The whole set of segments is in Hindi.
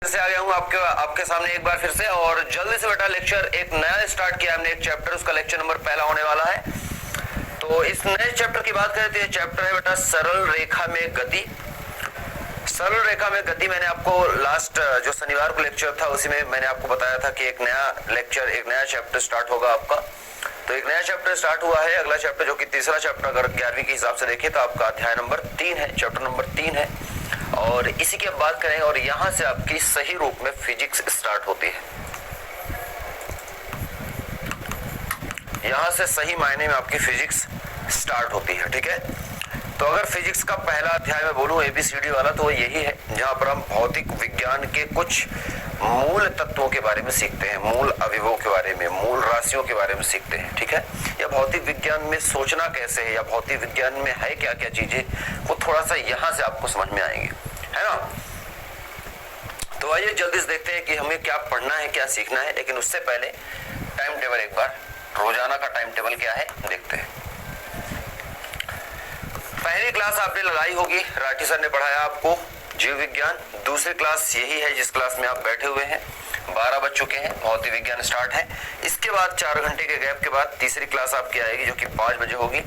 फिर से आ गया हूँ आपके सामने एक बार फिर से। और जल्दी से बेटा लेक्चर एक नया स्टार्ट किया हमने, एक चैप्टर, उसका लेक्चर नंबर पहला होने वाला है। तो इस नए चैप्टर की बात करें तो ये चैप्टर है बेटा सरल रेखा में गति। सरल रेखा में गति मैंने आपको लास्ट जो शनिवार को लेक्चर था उसी में मैंने आपको बताया था कि एक नया लेक्चर, एक नया चैप्टर स्टार्ट होगा आपका। तो एक नया चैप्टर स्टार्ट हुआ है, अगला चैप्टर जो कि तीसरा चैप्टर अगर 11वीं के हिसाब से देखें तो आपका अध्याय नंबर 3 है, चैप्टर नंबर 3 है। और इसी की अब बात करें और यहां से आपकी सही रूप में फिजिक्स स्टार्ट होती है। यहां से सही मायने में आपकी फिजिक्स स्टार्ट होती है, ठीक है। तो अगर फिजिक्स का पहला अध्याय में बोलूं एबीसीडी वाला तो यही है, जहां पर हम भौतिक विज्ञान के कुछ मूल तत्वों के बारे में सीखते हैं, मूल अवयवों के बारे में, मूल राशियों के बारे में सीखते हैं, ठीक है। या भौतिक विज्ञान में सोचना कैसे है, या भौतिक विज्ञान में है क्या क्या चीजें, वो थोड़ा सा यहां से आपको समझ में आएंगे, है ना। तो आइए जल्दी से देखते हैं कि हमें क्या पढ़ना है, क्या सीखना है। लेकिन उससे पहले टाइम टेबल, एक बार रोजाना का टाइम टेबल क्या है देखते हैं। पहली क्लास आपने लगाई होगी, राठी सर ने पढ़ाया आपको जीव विज्ञान। दूसरी क्लास यही है जिस क्लास में आप बैठे हुए हैं, 12 बज चुके हैं, भौतिक विज्ञान स्टार्ट है। इसके बाद 4 घंटे के गैप के बाद तीसरी क्लास आपकी आएगी जो कि 5 बजे होगी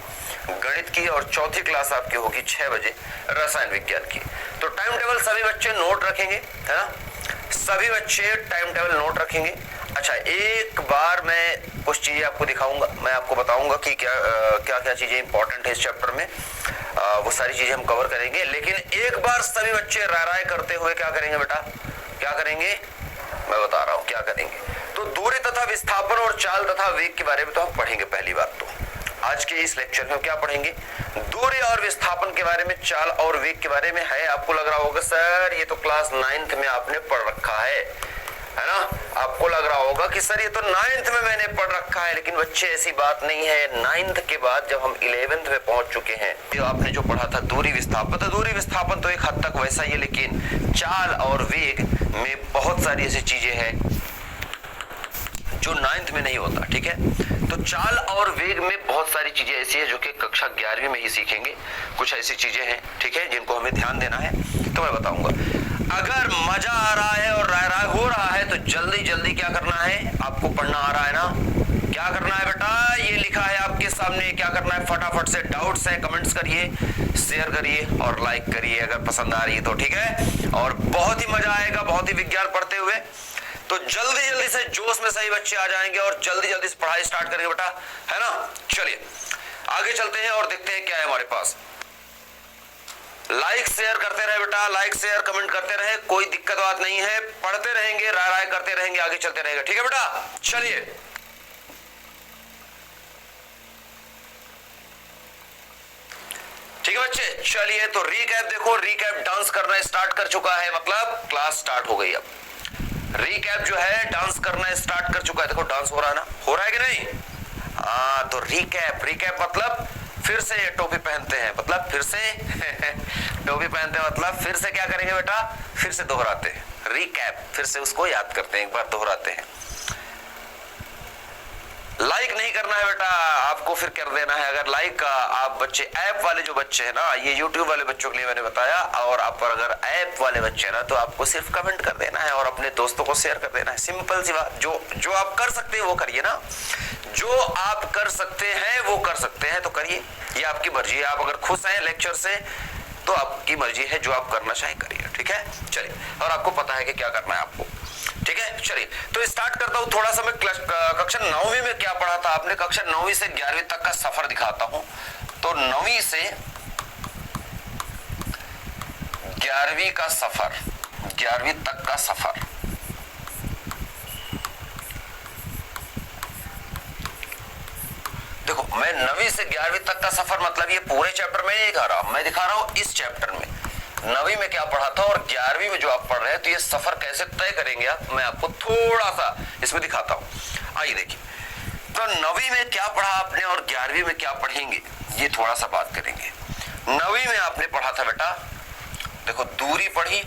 गणित की, और चौथी क्लास आपकी होगी 6 बजे रसायन विज्ञान की। तो टाइम टेबल सभी बच्चे नोट रखेंगे, है ना, सभी बच्चे टाइम टेबल नोट रखेंगे। अच्छा, एक बार मैं कुछ चीजें आपको दिखाऊंगा, मैं आपको बताऊंगा कि क्या क्या चीजें इंपॉर्टेंट है इस चैप्टर में, वो सारी चीजें हम कवर करेंगे। लेकिन एक बार सभी बच्चे राय करते हुए क्या करेंगे बेटा, क्या करेंगे मैं बता रहा हूं क्या करेंगे। तो दूरी तथा विस्थापन और चाल तथा वेग के बारे में तो हम पढ़ेंगे। पहली बात तो आज के इस लेक्चर में क्या पढ़ेंगे, दूरी और विस्थापन के बारे में, चाल और वेग के बारे में। है आपको लग रहा होगा सर ये तो क्लास 9th में आपने पढ़ रखा है ना। आपको लग रहा होगा कि सर ये तो 9th में मैंने पढ़ रखा है, लेकिन बच्चे ऐसी बात नहीं है। 9th के बाद जब हम 11th में पहुंच चुके हैं तो आपने जो पढ़ा था दूरी विस्थापन, तो दूरी विस्थापन तो एक हद तक वैसा ही है, लेकिन चाल और वेग में बहुत सारी ऐसी चीजें हैं जो 9th में नहीं होता, ठीक है। तो चाल और वेग में बहुत सारी चीजें ऐसी है जो कि कक्षा 11वीं में ही सीखेंगे। कुछ ऐसी चीजें हैं, ठीक है, जिनको हमें ध्यान देना है, तो मैं बताऊंगा। अगर मजा आ रहा है और राय राय हो रहा है तो जल्दी जल्दी क्या करना है, आपको पढ़ना आ रहा है ना, क्या करना है बेटा, ये लिखा है आपके सामने, क्या करना है, फटाफट से डाउट्स है कमेंट्स करिए, शेयर करिए और लाइक करिए अगर पसंद आ रही है तो, ठीक है। और बहुत ही मजा आएगा भौतिक विज्ञान पढ़ते हुए। तो जल्दी जल्दी से जोश में सही बच्चे आ जाएंगे और जल्दी जल्दी से पढ़ाई स्टार्ट करेंगे बेटा, है ना। चलिए आगे चलते हैं और देखते हैं क्या है हमारे पास। लाइक शेयर करते रहे बेटा, लाइक शेयर कमेंट करते रहे, कोई दिक्कत बात नहीं है, पढ़ते रहेंगे, राय करते रहेंगे, आगे चलते रहेंगे, ठीक है बेटा। चलिए ठीक है बच्चे, चलिए तो रीकैप देखो, रीकैप डांस करना स्टार्ट कर चुका है, मतलब क्लास स्टार्ट हो गई। अब रीकैप जो है डांस करना स्टार्ट कर चुका है, देखो डांस हो रहा है ना, हो रहा है कि नहीं। तो रीकैप मतलब फिर से टोपी पहनते हैं, मतलब फिर से टोपी पहनते हैं, मतलब फिर से क्या करेंगे बेटा, फिर से दोहराते हैं। रीकैप फिर से उसको याद करते हैं, एक बार दोहराते हैं। लाइक नहीं करना है बेटा, आपको फिर कर देना है। अगर लाइक आप बच्चे ऐप वाले जो बच्चे हैं ना, ये यूट्यूब वाले बच्चों के लिए मैंने बताया, और आप अगर ऐप वाले बच्चे हैं ना तो आपको सिर्फ कमेंट कर देना है और अपने दोस्तों को शेयर कर देना है। सिंपल सी बात, जो आप कर सकते हैं वो करिए ना, जो आप कर सकते हैं वो कर सकते हैं तो करिए, ये आपकी मर्जी है। आप अगर खुश हैं लेक्चर से तो आपकी मर्जी है, जो आप करना चाहें करिए, ठीक है। चलिए, और आपको पता है कि क्या करना है आपको, ठीक है। चलिए तो स्टार्ट करता हूं। थोड़ा सा मैं कक्षा 9वीं में क्या पढ़ा था आपने, कक्षा 9वीं से 11वीं तक का सफर दिखाता हूं। तो 9वीं से 11वीं का सफर, 11वीं तक का सफर, देखो मैं 9वीं से 11वीं तक का सफर मतलब ये पूरे चैप्टर में नहीं दिखा रहा, मैं दिखा रहा हूं इस चैप्टर में 9वीं में क्या पढ़ा था और 11वीं में जो आप पढ़ रहे हैं, तो ये सफर कैसे तय करेंगे आप, मैं आपको थोड़ा सा इसमें दिखाता हूं। आइए देखिए, तो 9वीं में क्या पढ़ा आपने और 11वीं में क्या पढ़ेंगे, ये थोड़ा सा बात करेंगे। 9वीं में आपने पढ़ा था बेटा, देखो दूरी पढ़ी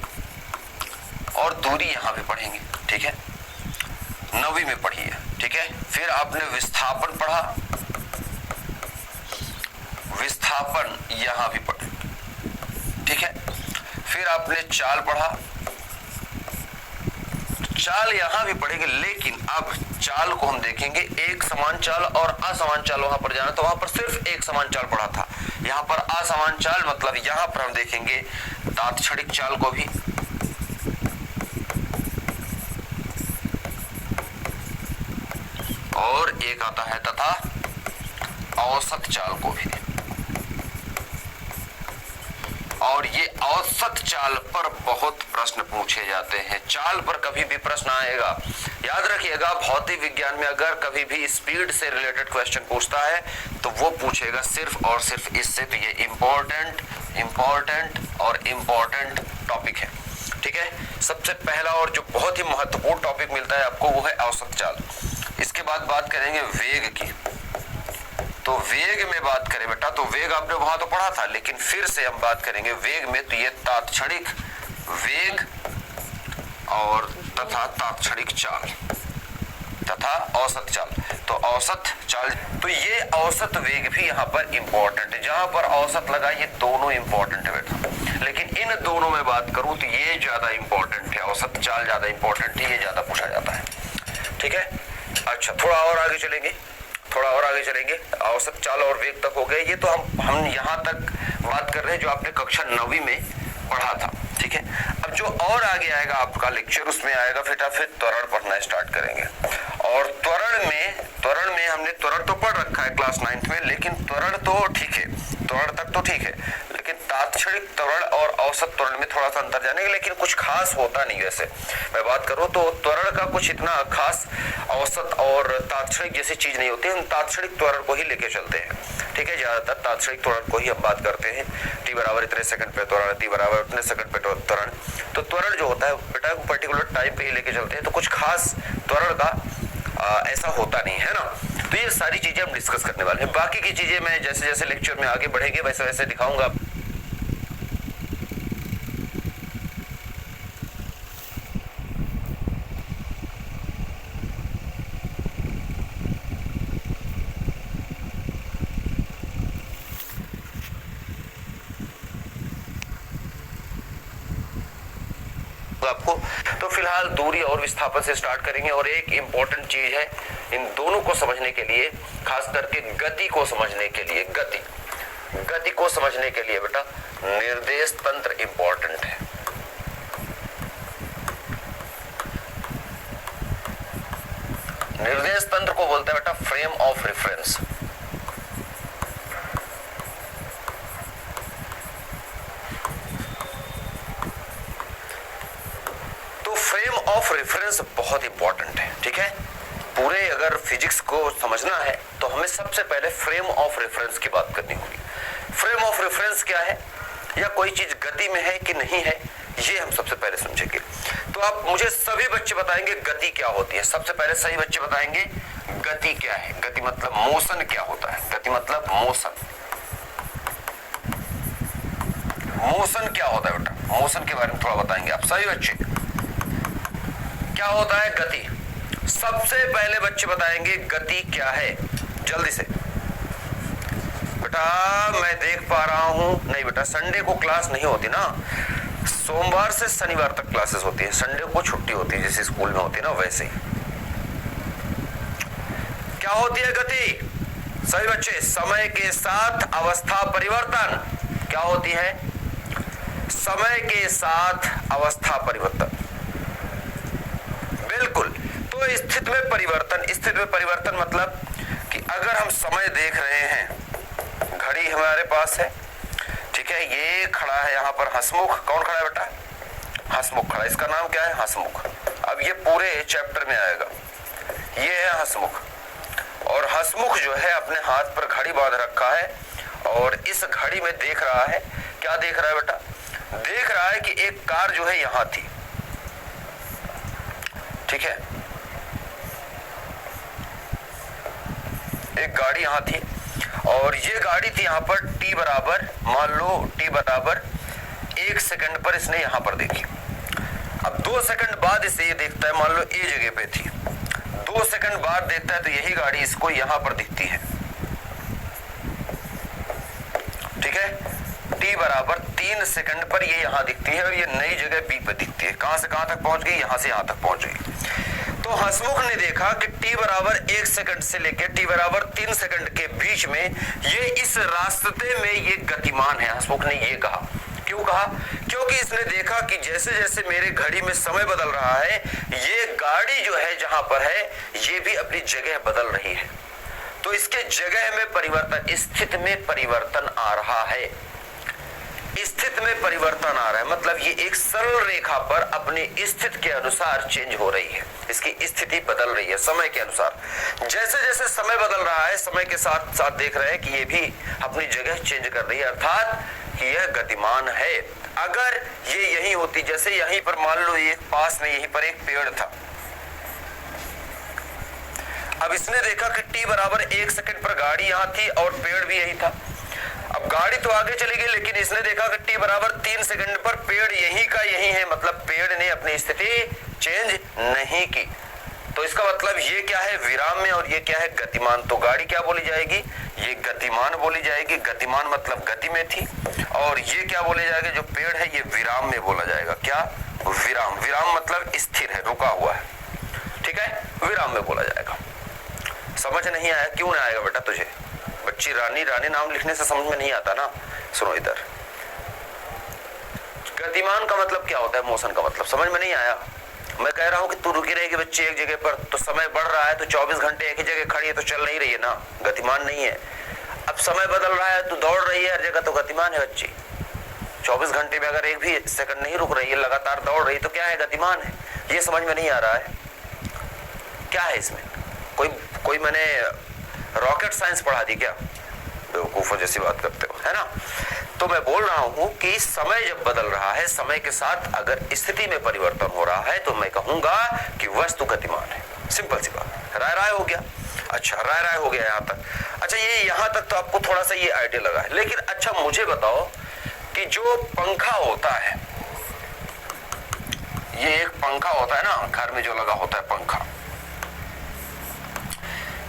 और दूरी यहां भी पढ़ेंगे, ठीक है, 9वीं में पढ़ी है, ठीक है। फिर आपने विस्थापन पढ़ा, विस्थापन यहां भी पढ़े, ठीक है। फिर आपने चाल पढ़ा, चाल यहां भी पड़ेगी, लेकिन अब चाल को हम देखेंगे एक समान चाल और असमान चाल। वहां पर जाना तो वहां पर सिर्फ एक समान चाल पढ़ा था, यहां पर असमान चाल मतलब यहां पर हम देखेंगे तात्क्षणिक चाल को भी और एक आता है तथा औसत चाल को भी। और ये औसत चाल पर बहुत प्रश्न पूछे जाते हैं। चाल पर कभी भी प्रश्न आएगा, याद रखिएगा भौतिक विज्ञान में अगर कभी भी स्पीड से रिलेटेड क्वेश्चन पूछता है तो वो पूछेगा सिर्फ और सिर्फ इससे। तो ये इंपॉर्टेंट और इम्पोर्टेंट टॉपिक है, ठीक है। सबसे पहला और जो बहुत ही महत्वपूर्ण टॉपिक मिलता है आपको वो है औसत चाल। इसके बाद बात करेंगे वेग की। तो वेग में बात करें बेटा, तो वेग आपने वहां तो पढ़ा था, लेकिन फिर से हम बात करेंगे वेग में। तो ये तात्क्षणिक वेग और तथा तात्क्षणिक चाल तथा औसत चाल। तो औसत चाल, तो ये औसत वेग भी यहाँ पर इंपॉर्टेंट है। जहां पर औसत लगा ये दोनों इंपॉर्टेंट है बेटा, लेकिन इन दोनों में बात करूं तो ये ज्यादा इंपॉर्टेंट है, औसत चाल ज्यादा इंपॉर्टेंट है, ये ज्यादा पूछा जाता है, ठीक है। अच्छा, थोड़ा और आगे चलेंगे। औसत चाल और वेग तक हो गए। ये तो हम यहाँ तक बात कर रहे हैं जो आपने कक्षा 9वीं में पढ़ा था, ठीक है। अब जो और आगे आएगा आपका लेक्चर, उसमें आएगा फिर त्वरण पढ़ना स्टार्ट करेंगे। और त्वरण में हमने त्वरण तो पढ़ रखा है क्लास 9th में, लेकिन त्वरण तो ठीक है, त्वरण तक तो ठीक है, लेकिन तात्क्षणिक त्वरण और औसत त्वरण में थोड़ा सा अंतर जानेंगे, लेकिन कुछ खास होता नहीं। वैसे मैं बात करूं तो त्वरण का कुछ इतना खास औसत और तात्क्षणिक जैसी चीज नहीं होती। हम तात्क्षणिक त्वरण को ही लेके चलते हैं, ठीक है। ज्यादातर तात्क्षणिक त्वरण को ही हम बात करते हैं। t बराबर इतने सेकंड पे त्वरण, t बराबर इतने सेकंड पे त्वरण। तो त्वरण जो होता है बेटा पर्टिकुलर टाइम पे ही लेके चलते हैं, तो कुछ खास त्वरण का ऐसा होता नहीं है ना। तो ये सारी चीजें हम डिस्कस करने वाले हैं। बाकी की चीजें मैं जैसे जैसे लेक्चर में आगे बढ़ेंगे वैसे वैसे दिखाऊंगा। आपको तो फिलहाल दूरी और विस्थापन से स्टार्ट करेंगे। और एक इंपॉर्टेंट चीज है इन दोनों को समझने के लिए, खास करके गति को समझने के लिए, गति को समझने के लिए बेटा निर्देश तंत्र इंपॉर्टेंट है। निर्देश तंत्र को बोलते हैं बेटा frame of reference. Frame of reference बहुत इंपॉर्टेंट है, ठीक है। पूरे अगर फिजिक्स को समझना है तो हमें सबसे पहले फ्रेम ऑफ रेफरेंस की बात करनी होगी। फ्रेम ऑफ रेफरेंस क्या है, या कोई चीज गति में है कि नहीं है, ये हम सबसे पहले समझेंगे। तो आप मुझे सभी बच्चे बताएंगे गति क्या होती है। सबसे पहले सही बच्चे बताएंगे गति क्या है। गति मतलब मोशन क्या होता है। गति मतलब मोशन क्या होता है बेटा, मोशन के बारे में थोड़ा बताएंगे आप सभी बच्चे। क्या होता है गति, सबसे पहले बच्चे बताएंगे गति क्या है, जल्दी से। बेटा मैं देख पा रहा हूं, नहीं बेटा संडे को क्लास नहीं होती ना, सोमवार से शनिवार तक क्लासेस होती है, संडे को छुट्टी होती है जैसे स्कूल में होती है ना वैसे ही। क्या होती है गति सभी बच्चे, समय के साथ अवस्था परिवर्तन। क्या होती है, समय के साथ अवस्था परिवर्तन, बिल्कुल। तो स्थिति में परिवर्तन मतलब कि अगर हम समय देख रहे हैं, घड़ी हमारे पास है, ठीक है, ये खड़ा है यहाँ पर हंसमुख। कौन खड़ा है बेटा, हंसमुख खड़ा, इसका नाम क्या है हंसमुख। अब ये पूरे चैप्टर में आएगा, ये है हंसमुख। और हंसमुख जो है अपने हाथ पर घड़ी बांध रखा है और इस घड़ी में देख रहा है, क्या देख रहा है बेटा, देख रहा है कि एक कार जो है यहां थी, ठीक है, एक गाड़ी यहां थी और ये गाड़ी थी यहां पर t बराबर, मान लो t बराबर 1 सेकंड पर इसने यहां पर देखी। अब 2 सेकंड बाद इसे ये देखता है, मान लो ए जगह पे थी, 2 सेकंड बाद देखता है तो यही गाड़ी इसको यहां पर दिखती है, ठीक है। t t बराबर 3 सेकंड पर ये यहाँ दिखती है और ये नई जगह b पर दिखती है। कहां से कहां तक पहुंच गई, यहां से यहां तक पहुंच गई। तो हंसमुख ने देखा कि t बराबर 1 सेकंड से लेकर t बराबर 3 सेकंड के बीच में ये इस रास्ते में ये गतिमान है। हंसमुख ने ये कहा, क्यों कहा? क्योंकि इसने देखा कि जैसे जैसे मेरे घड़ी में समय बदल रहा है, ये गाड़ी जो है जहां पर है ये भी अपनी जगह बदल रही है। तो इसके जगह में परिवर्तन, स्थिति में परिवर्तन आ रहा है। स्थिति में परिवर्तन आ रहा है मतलब ये एक सरल रेखा पर अपनी स्थिति के अनुसार चेंज हो रही है। इसकी स्थिति बदल रही है समय के अनुसार। जैसे जैसे समय बदल रहा है, समय के साथ साथ देख रहे हैं कि ये भी अपनी जगह चेंज कर रही है, अर्थात कि यह गतिमान है। अगर ये यही होती, जैसे यहीं पर मान लो ये पास में यहीं पर एक पेड़ था, अब इसने देखा कि t बराबर 1 सेकंड पर गाड़ी यहां थी और पेड़ भी यही था। अब गाड़ी तो आगे चली गई, लेकिन इसने देखा कि t बराबर 3 सेकंड पर पेड़ यही का यही है, मतलब पेड़ ने अपनी स्थिति चेंज नहीं की। तो इसका मतलब ये क्या है, विराम में, और ये क्या है, गतिमान। तो गाड़ी क्या बोली जाएगी, ये गतिमान बोली जाएगी। गतिमान मतलब गति में थी। और ये क्या बोले जाएगा, जो पेड़ है ये विराम में बोला जाएगा। क्या? विराम। विराम मतलब स्थिर है, रुका हुआ है, ठीक है, विराम में बोला जाएगा। समझ नहीं आया? क्यों नहीं आएगा बेटा तुझे? बच्ची रानी, रानी नाम लिखने से समझ में नहीं आता ना। सुनो इधर, गतिमान का मतलब क्या होता है, मोशन का मतलब समझ में नहीं आया? मैं कह रहा हूं कि तू रुकी रहेगी बच्ची एक जगह पर, तो समय बढ़ रहा है, तो 24 घंटे एक ही जगह खड़ी है तो चल नहीं रही है ना, गतिमान नहीं है। अब समय बदल रहा है, तू दौड़ रही है हर जगह, तो गतिमान है बच्ची। 24 घंटे में अगर एक भी सेकंड नहीं रुक रही है, लगातार दौड़ रही, तो क्या है, गतिमान है। ये समझ में नहीं आ रहा है क्या है इसमें? कोई मैंने रॉकेट साइंस पढ़ा दी क्या? बेवकूफों जैसी बात करते हो, है ना। तो मैं बोल रहा हूं कि समय जब बदल रहा है, समय के साथ अगर स्थिति में परिवर्तन हो रहा है, तो मैं कहूंगा कि वस्तु गतिमान है। सिंपल सी बात। राय राय हो गया? अच्छा, राय राय हो गया यहां तक। अच्छा, ये यहां तक तो आपको थोड़ा सा ये आइडिया लगा है। लेकिन अच्छा मुझे बताओ कि जो पंखा होता है, ये एक पंखा होता है ना घर में जो लगा होता है पंखा,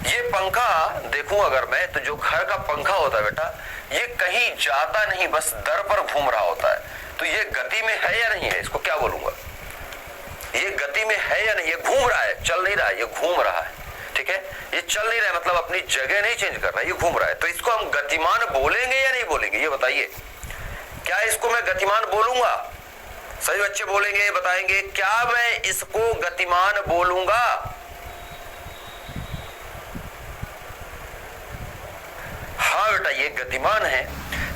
ये पंखा देखूं अगर मैं, तो जो घर का पंखा होता है बेटा, ये कहीं जाता नहीं, बस दर पर घूम रहा होता है। तो ये गति में है या नहीं है, इसको क्या बोलूंगा? ये गति में है या नहीं? ये घूम रहा है, चल नहीं रहा है, ये घूम रहा है, ठीक है। ये चल नहीं रहा है मतलब अपनी जगह नहीं चेंज कर रहा है, ये घूम रहा है। तो इसको हम गतिमान बोलेंगे या नहीं बोलेंगे, ये बताइए। क्या इसको मैं गतिमान बोलूंगा? सभी बच्चे बोलेंगे, बताएंगे, क्या मैं इसको गतिमान बोलूंगा? हाँ बेटा, ये गतिमान है।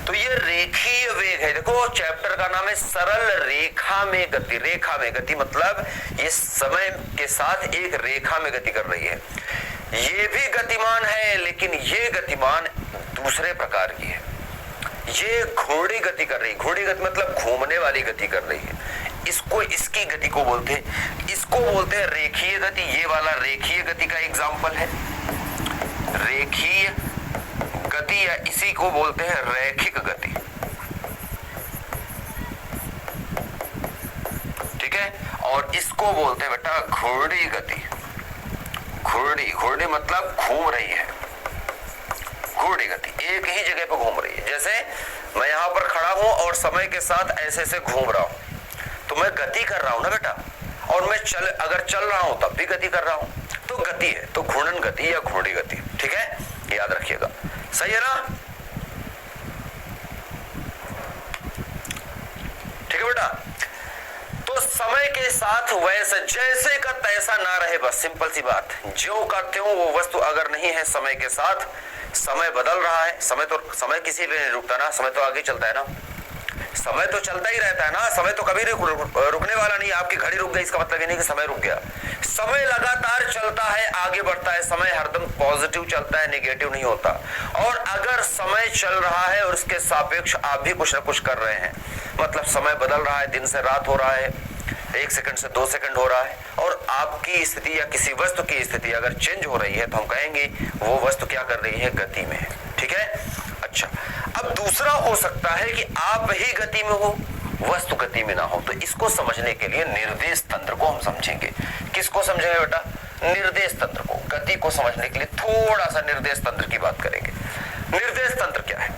तो ये रेखीय वेग है। देखो चैप्टर का नाम है सरल रेखा में गति। रेखा में गति मतलब ये समय के साथ एक रेखा में गति कर रही है। ये भी गतिमान है, लेकिन ये गतिमान दूसरे प्रकार की है। ये घोड़ी गति कर रही है। घोड़ी गति मतलब घूमने वाली गति कर रही है। इसको, इसकी गति को बोलते हैं, इसको बोलते हैं रेखीय गति। ये वाला रेखीय गति का एग्जाम्पल है, रेखीय गति, या इसी को बोलते हैं रैखिक गति, ठीक है। और इसको बोलते हैं बेटा घोड़ी गति। घोड़ी, घोड़ी मतलब घूम रही है, घोड़ी गति एक ही जगह पर घूम रही है। जैसे मैं यहां पर खड़ा हूं और समय के साथ ऐसे ऐसे घूम रहा हूं, तो मैं गति कर रहा हूं ना बेटा। और मैं अगर चल रहा हूं तब भी गति कर रहा हूं, तो गति है। तो घूर्णन गति या घोड़ी गति, ठीक है, याद रखिएगा। सही है ना? ठीक है बेटा। तो समय के साथ वैसे जैसे का तैसा ना रहे, बस सिंपल सी बात। ज्यों का त्यों वो वस्तु अगर नहीं है समय के साथ, समय बदल रहा है। समय किसी लिए नहीं रुकता ना, समय तो आगे चलता है ना, समय तो चलता ही रहता है ना, समय तो कभी रुकने वाला नहीं। आपकी घड़ी रुक गई इसका मतलब ये नहीं कि समय रुक गया। समय लगातार चलता है, आगे बढ़ता है। समय हरदम पॉजिटिव चलता है, नेगेटिव नहीं होता। और अगर समय चल रहा है और उसके सापेक्ष आप भी कुछ ना कुछ कर रहे हैं, मतलब समय बदल रहा है, दिन से रात हो रहा है, 1 सेकंड से 2 सेकंड हो रहा है, और आपकी स्थिति या किसी वस्तु की स्थिति अगर चेंज हो रही है, तो हम कहेंगे वो वस्तु क्या कर रही है, गति में है, ठीक है। अच्छा, अब दूसरा हो सकता है कि आप ही गति में हो, वस्तु गति में ना हो। तो इसको समझने के लिए निर्देश तंत्र को हम समझेंगे। किसको समझेंगे बेटा? निर्देश तंत्र को। गति को समझने के लिए थोड़ा सा निर्देश तंत्र की बात करेंगे। निर्देश तंत्र क्या है?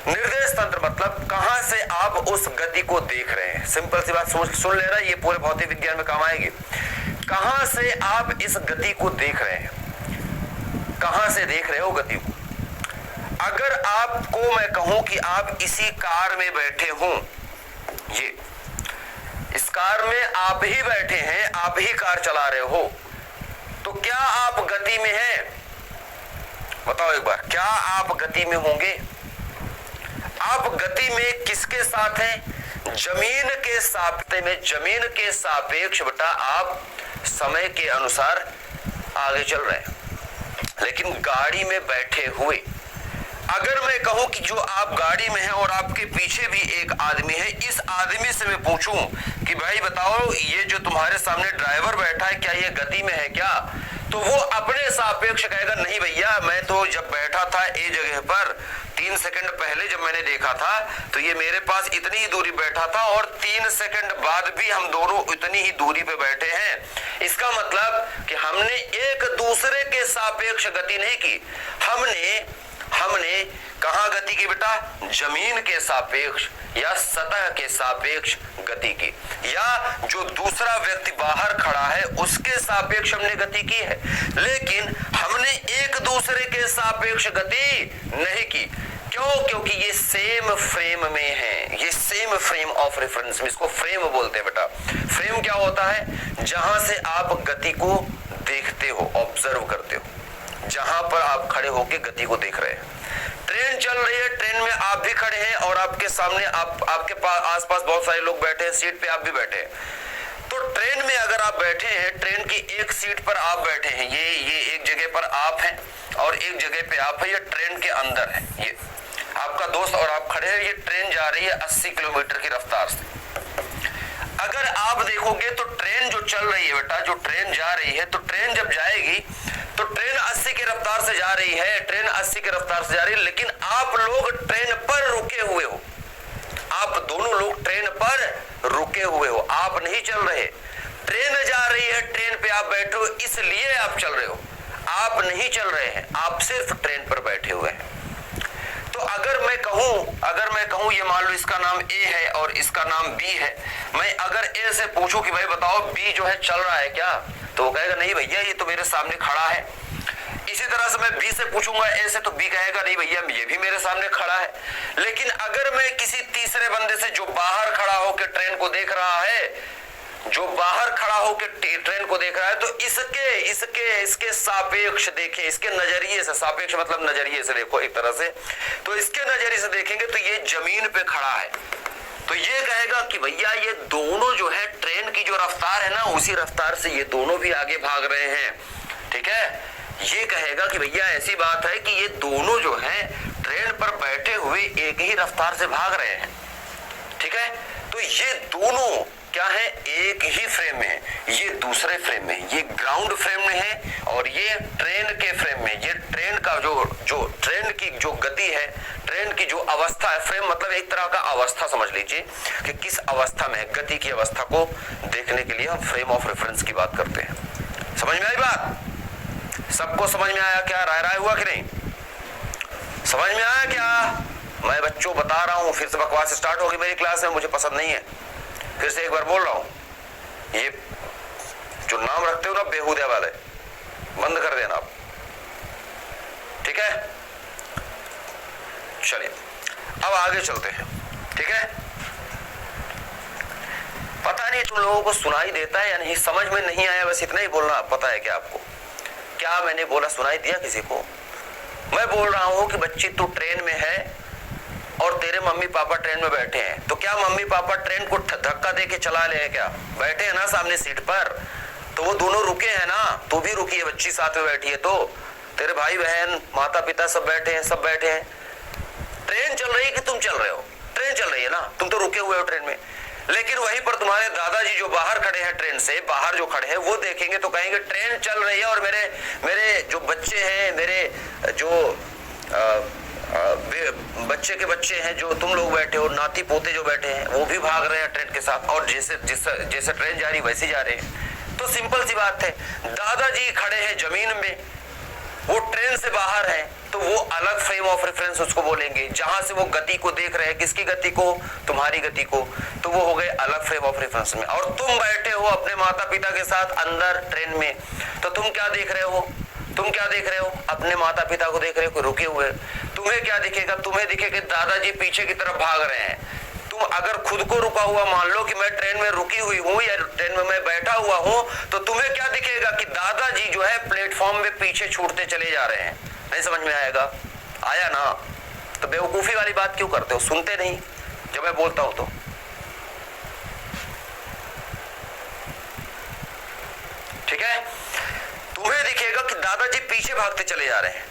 निर्देश तंत्र मतलब कहां से आप उस गति को देख रहे हैं। सिंपल सी बात सुन लेना, ये पूरे भौतिक विज्ञान में काम आएगी। कहां से आप इस गति को देख रहे हैं, कहां से देख रहे हो गति को। अगर आपको मैं कहूं कि आप इसी कार में बैठे हो, ये इस कार में आप ही बैठे हैं, आप ही कार चला रहे हो, तो क्या आप गति में हैं? बताओ एक बार, क्या आप गति में होंगे? आप गति में किसके साथ हैं? जमीन के सापेक्ष में, जमीन के सापेक्ष बेटा आप समय के अनुसार आगे चल रहे हैं। लेकिन गाड़ी में बैठे हुए, अगर मैं कहूं कि जो आप गाड़ी में हैं और आपके पीछे भी एक आदमी है, इस आदमी से मैं पूछूं कि भाई बताओ ये जो तुम्हारे सामने ड्राइवर बैठा है क्या ये गति में है क्या, तो वो अपने सापेक्ष कहेगा नहीं भैया, मैं तो जब बैठा था ए जगह पर 3 सेकंड पहले जब मैंने देखा था तो ये मेरे पास इतनी ही दूरी बैठा था और 3 सेकंड बाद भी हम दोनों इतनी ही दूरी पे बैठे हैं। इसका मतलब कि हमने एक दूसरे के सापेक्ष गति नहीं की, हमने कहां गति की बेटा? जमीन के सापेक्ष या सतह के सापेक्ष गति की, या जो दूसरा व्यक्ति बाहर खड़ा है उसके सापेक्ष हमने गति की है, लेकिन हमने एक दूसरे के सापेक्ष गति नहीं की। क्यों? क्योंकि ये सेम फ्रेम में है, ये सेम फ्रेम ऑफ रेफरेंस में, इसको फ्रेम बोलते हैं बेटा। फ्रेम क्या होता है? जहां से आप गति को देखते हो, ऑब्जर्व करते हो, जहां पर आप खड़े होकर गति को देख रहे हैं। ट्रेन चल रही है, ट्रेन में आप भी खड़े हैं और आपके सामने आपके पास आसपास बहुत सारे लोग बैठे हैं, सीट पे आप भी बैठे हैं। तो ट्रेन में अगर आप बैठे हैं, ट्रेन की एक सीट पर आप बैठे हैं, ये एक जगह पर आप हैं और एक जगह पे आप है, ये ट्रेन के अंदर है, ये आपका दोस्त और आप खड़े हैं। ये ट्रेन जा रही है 80 किलोमीटर की रफ्तार से। अगर आप देखोगे तो ट्रेन जो चल रही है बेटा, जो ट्रेन जा रही है, तो ट्रेन जब जाएगी तो ट्रेन 80 की रफ्तार से जा रही है, ट्रेन 80 की रफ्तार से जा रही है, लेकिन आप लोग ट्रेन पर रुके हुए हो, आप दोनों लोग ट्रेन पर रुके हुए हो, आप नहीं चल रहे। ट्रेन जा रही है, ट्रेन पे आप बैठे हो इसलिए आप चल रहे हो, आप नहीं चल रहे हैं, आप सिर्फ ट्रेन पर बैठे हुए हैं। तो अगर मैं कहूं ये मान लो इसका नाम ए है और इसका नाम बी है, मैं अगर ए से पूछूं कि भाई बताओ बी जो है चल रहा है क्या, तो वो कहेगा नहीं भैया ये तो मेरे सामने खड़ा है। इसी तरह से मैं बी से पूछूंगा ए से, तो बी कहेगा नहीं भैया ये भी मेरे सामने खड़ा है। लेकिन अगर मैं किसी तीसरे बंदे से जो बाहर खड़ा होकर ट्रेन को देख रहा है, जो बाहर खड़ा होकर ट्रेन को देख रहा है, तो इसके सापेक्ष देखें, इसके नजरिए से, सापेक्ष मतलब नजरिए से देखो एक तरह से, तो इसके नजरिए से देखेंगे तो ये जमीन पे खड़ा है, तो ये कहेगा कि भैया ये दोनों जो है ट्रेन की जो रफ्तार है ना, उसी रफ्तार से ये दोनों भी आगे भाग रहे हैं। ठीक है, ये कहेगा कि भैया ऐसी बात है कि ये दोनों जो है ट्रेन पर बैठे हुए एक ही रफ्तार से भाग रहे हैं। ठीक है, तो ये दोनों क्या है? एक ही फ्रेम में है, ये दूसरे फ्रेम में, ये ग्राउंड फ्रेम में है और ये ट्रेन के फ्रेम में। ये ट्रेन का जो ट्रेन की जो गति है, ट्रेन की जो अवस्था है, फ्रेम मतलब एक तरह का अवस्था समझ लीजिए कि किस अवस्था में है, गति की अवस्था को देखने के लिए हम फ्रेम ऑफ रेफरेंस की बात करते हैं। समझ में आई बात? सबको समझ में आया क्या? राय हुआ कि नहीं? समझ में आया क्या? मैं बच्चों बता रहा हूं, फिर से बकवास स्टार्ट होगी मेरी क्लास में, मुझे पसंद नहीं है। फिर से एक बार बोल रहा हूं, ये जो नाम रखते हो ना बेहुदे वाले, बंद कर देना आप। ठीक है, चलिए अब आगे चलते हैं। ठीक है, पता नहीं तुम लोगों को सुनाई देता है या नहीं, समझ में नहीं आया, बस इतना ही बोलना। पता है क्या आपको क्या मैंने बोला? सुनाई दिया किसी को? मैं बोल रहा हूं कि बच्ची तू ट्रेन में है और तेरे मम्मी पापा ट्रेन में बैठे हैं, तो क्या मम्मी पापा ट्रेन को धक्का देके चला ले हैं क्या? बैठे हैं ना सामने सीट पर, तो वो दोनों रुके हैं ना, तू भी रुकी है, बच्ची साथ में बैठी है, तो तेरे भाई बहन माता पिता सब बैठे हैं, सब बैठे हैं। ट्रेन चल रही है कि तुम चल रहे हो? ट्रेन चल रही है ना, तुम तो रुके हुए हो ट्रेन में। लेकिन वहीं पर तुम्हारे दादाजी जो बाहर खड़े हैं, ट्रेन से बाहर जो खड़े हैं, वो देखेंगे तो कहेंगे ट्रेन चल रही है और मेरे जो बच्चे हैं, मेरे जो बच्चे के बच्चे हैं जो तुम लोग बैठे हो, नाती पोते जो बैठे हैं, वो भी भाग रहे हैं ट्रेन के साथ, और जैसे ट्रेन जा रही वैसे जा रहे हैं। तो सिंपल सी बात है, दादाजी खड़े हैं जमीन में वो ट्रेन से बाहर है तो वो अलग फ्रेम ऑफ रेफरेंस उसको बोलेंगे। जहां से वो गति को देख रहे हैं, किसकी गति को, तुम्हारी गति को, तो वो हो गए अलग फ्रेम ऑफ रेफरेंस में। और तुम बैठे हो अपने माता पिता के साथ अंदर ट्रेन में, तो तुम क्या देख रहे हो, तुम क्या देख रहे हो, अपने माता पिता को देख रहे हो रुके हुए। तुम्हें क्या दिखेगा, तुम्हें दिखेगा दादाजी पीछे की तरफ भाग रहे हैं। तुम अगर खुद को रुका हुआ मान लो कि मैं ट्रेन में रुकी हुई हूं या ट्रेन में मैं बैठा हुआ हूं, तो तुम्हें क्या दिखेगा कि दादाजी जो है प्लेटफॉर्म में पीछे छूटते चले जा रहे हैं। नहीं समझ में आएगा, आया ना? तो बेवकूफी वाली बात क्यों करते हो, सुनते नहीं जब मैं बोलता हूं तो। ठीक है, तुम्हें दिखेगा कि दादाजी पीछे भागते चले जा रहे हैं,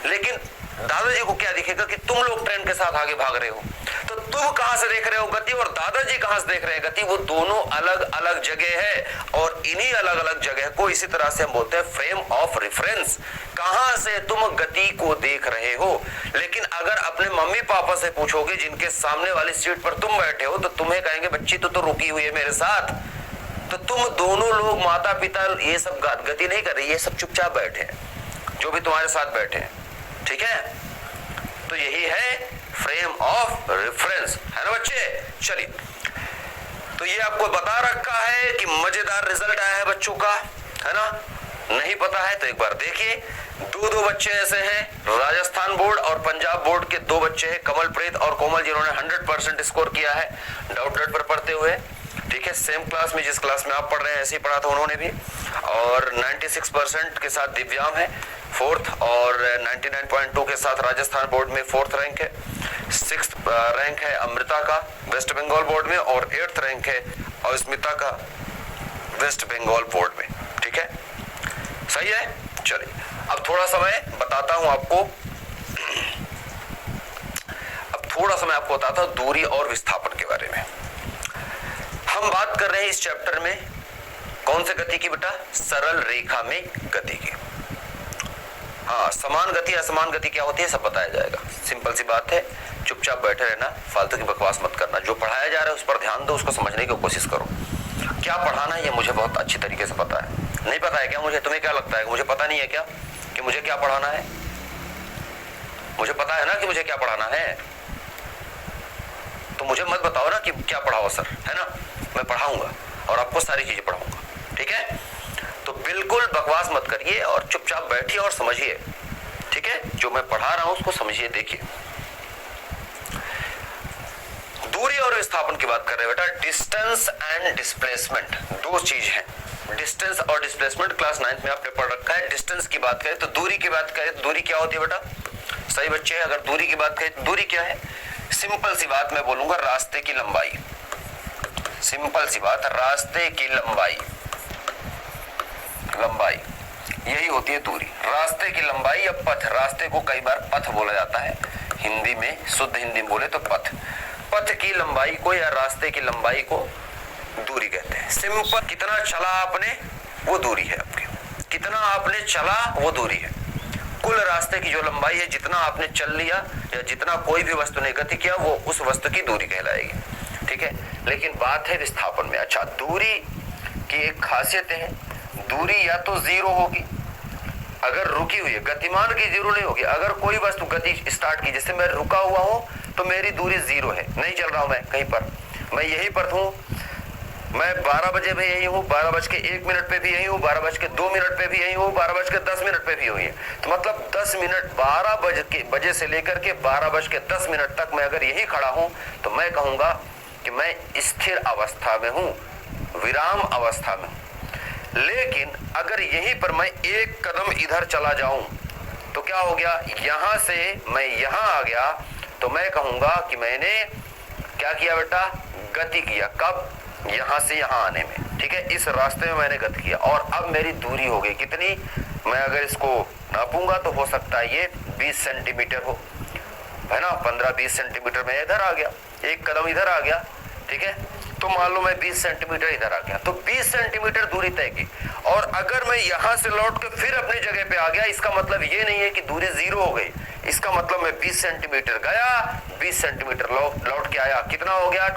लेकिन दादाजी को क्या दिखेगा कि तुम लोग ट्रेन के साथ आगे भाग रहे हो। तो तुम कहां से देख रहे हो गति और दादाजी कहां से देख रहे हैं गति, वो दोनों अलग अलग जगह है। और इन्हीं अलग अलग जगह को इसी तरह से हम बोलते हैं फ्रेम ऑफ रेफरेंस। कहां से तुम गति को देख रहे हो। लेकिन अगर अपने मम्मी पापा से पूछोगे जिनके सामने वाली सीट पर तुम बैठे हो, तो तुम्हें कहेंगे बच्ची तो रुकी हुई है मेरे साथ। तो तुम दोनों लोग माता पिता ये सब गति नहीं कर रही, ये सब चुपचाप बैठे हैं, जो भी तुम्हारे साथ बैठे हैं। ठीक है, तो यही है फ्रेम ऑफ रेफरेंस, है ना बच्चे। चलिए, तो ये आपको बता रखा है कि मजेदार रिजल्ट आया है बच्चों का, है ना। नहीं पता है तो एक बार देखिए। दो बच्चे ऐसे हैं, राजस्थान बोर्ड और पंजाब बोर्ड के दो बच्चे हैं, कमलप्रीत और कोमल, जिन्होंने 100% स्कोर किया है डाउट पर पढ़ते हुए। ठीक है, सेम क्लास में जिस क्लास में आप पढ़ रहे हैं ऐसे ही पढ़ा था उन्होंने भी। और 96% के साथ दिव्यांग है 4th, और 99.2 के साथ राजस्थान बोर्ड में 4th रैंक है। 6th रैंक है अमृता का वेस्ट बंगाल बोर्ड में, और 8th रैंक है अस्मिता का वेस्ट बंगाल बोर्ड में। ठीक है, सही है। चलिए, अब थोड़ा समय बताता हूं आपको, बताता हूं दूरी और विस्थापन के बारे में। हम बात कर रहे हैं इस चैप्टर में कौन से गति की बेटा, सरल रेखा में गति की। हाँ, समान गति असमान गति क्या होती है सब बताया जाएगा, सिंपल सी बात है। चुपचाप बैठे रहना, फालतू की बकवास मत करना, जो पढ़ाया जा रहा है उस पर ध्यान दो, उसको समझने की कोशिश करो। क्या पढ़ाना है ये मुझे बहुत अच्छी तरीके से पता है। नहीं पता है क्या मुझे? तुम्हें क्या लगता है मुझे पता नहीं है क्या कि मुझे क्या पढ़ाना है? मुझे पता है ना कि मुझे क्या पढ़ाना है, तो मुझे मत बताओ ना कि क्या पढ़ाओ सर, है ना। मैं पढ़ाऊंगा और आपको सारी चीजें पढ़ाऊंगा, ठीक है। तो बिल्कुल बकवास मत करिए और चुपचाप बैठिए और समझिए, ठीक है। जो मैं पढ़ा रहा हूं उसको समझिए, देखिए। दूरी और विस्थापन की बात कर रहे हैं बेटा। डिस्टेंस एंड डिस्प्लेसमेंट दो चीज है। डिस्टेंस और डिस्प्लेसमेंट क्लास 9th में आपने पढ़ रखा है। डिस्टेंस की बात करें तो दूरी की बात करें तो दूरी क्या होती है बेटा? सही बच्चे, अगर दूरी की बात करें तो दूरी क्या है? सिंपल सी बात मैं बोलूंगा, रास्ते की लंबाई। सिंपल सी बात, रास्ते की लंबाई, लंबाई यही होती है दूरी। रास्ते की लंबाई या पथ, रास्ते को कई बार पथ बोला जाता है हिंदी में, शुद्ध हिंदी में बोले तो पथ। पथ की लंबाई को या रास्ते की लंबाई को दूरी कहते हैं। सिंपल, कितना चला आपने वो दूरी है आपकी, कितना आपने चला वो दूरी है। कुल रास्ते की जो लंबाई है, जितना आपने चल लिया या जितना कोई भी वस्तु ने गति किया, वो उस वस्तु की दूरी कहलाएगी, ठीक है। लेकिन बात है विस्थापन में। अच्छा, दूरी की एक खासियत है, दूरी या तो जीरो होगी अगर रुकी हुई है, गतिमान की जीरो नहीं होगी। अगर कोई वस्तु गति स्टार्ट की, जैसे मैं रुका हुआ हूं तो मेरी दूरी जीरो है, नहीं चल रहा हूं मैं कहीं पर, मैं यहीं पर हूं। मैं 12 बजे भी यही हूँ, 12:01 पे भी यही हूँ, 12:02 पे भी यही हूँ, 12:10 पे भी हुई है। तो मतलब 10 मिनट, 12 बजे से लेकर के 12:10 तक मैं अगर यही खड़ा हूँ तो मैं कहूंगा कि मैं स्थिर अवस्था में हूँ, विराम अवस्था में हूँ। लेकिन अगर यहीं पर मैं एक कदम इधर चला जाऊं तो क्या हो गया, यहां से मैं यहां आ गया तो मैं कहूंगा कि मैंने क्या किया बेटा, गति किया। कब? यहां से यहां आने में, ठीक है। इस रास्ते में मैंने गति किया और अब मेरी दूरी हो गई कितनी, मैं अगर इसको नापूंगा तो हो सकता है ये 20 सेंटीमीटर हो, है ना। 15-20 सेंटीमीटर में इधर आ गया, एक कदम इधर आ गया, ठीक है। तो मान लो मैं 20 सेंटीमीटर इधर आ गया, तो 20 सेंटीमीटर दूरी तय की। और अगर मैं यहां से लौट के फिर अपनी जगह पे आ गया, इसका मतलब ये नहीं है कि दूरी जीरो हो गई। इसका मतलब मैं 20 सेंटीमीटर गया, 20 सेंटीमीटर लौट के आया, कितना हो गया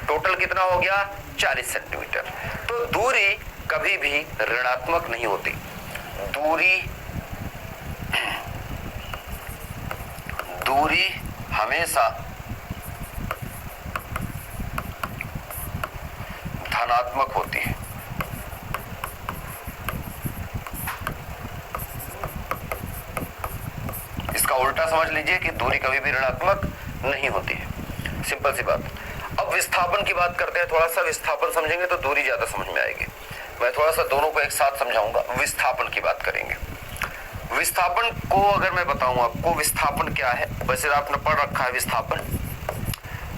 टोटल कितना हो गया, 40 सेंटीमीटर। तो दूरी कभी भी ऋणात्मक नहीं होती, दूरी दूरी हमेशा धनात्मक होती है। इसका उल्टा समझ लीजिए कि दूरी कभी भी ऋणात्मक नहीं होती है। सिंपल सी बात। अब विस्थापन की बात करते हैं। थोड़ा सा विस्थापन समझेंगे तो दूरी ज्यादा समझ में आएगी। मैं थोड़ा सा दोनों को एक साथ समझाऊंगा। विस्थापन की बात करेंगे। विस्थापन को अगर मैं बताऊं आपको, विस्थापन क्या है, वैसे आपने पढ़ रखा है विस्थापन।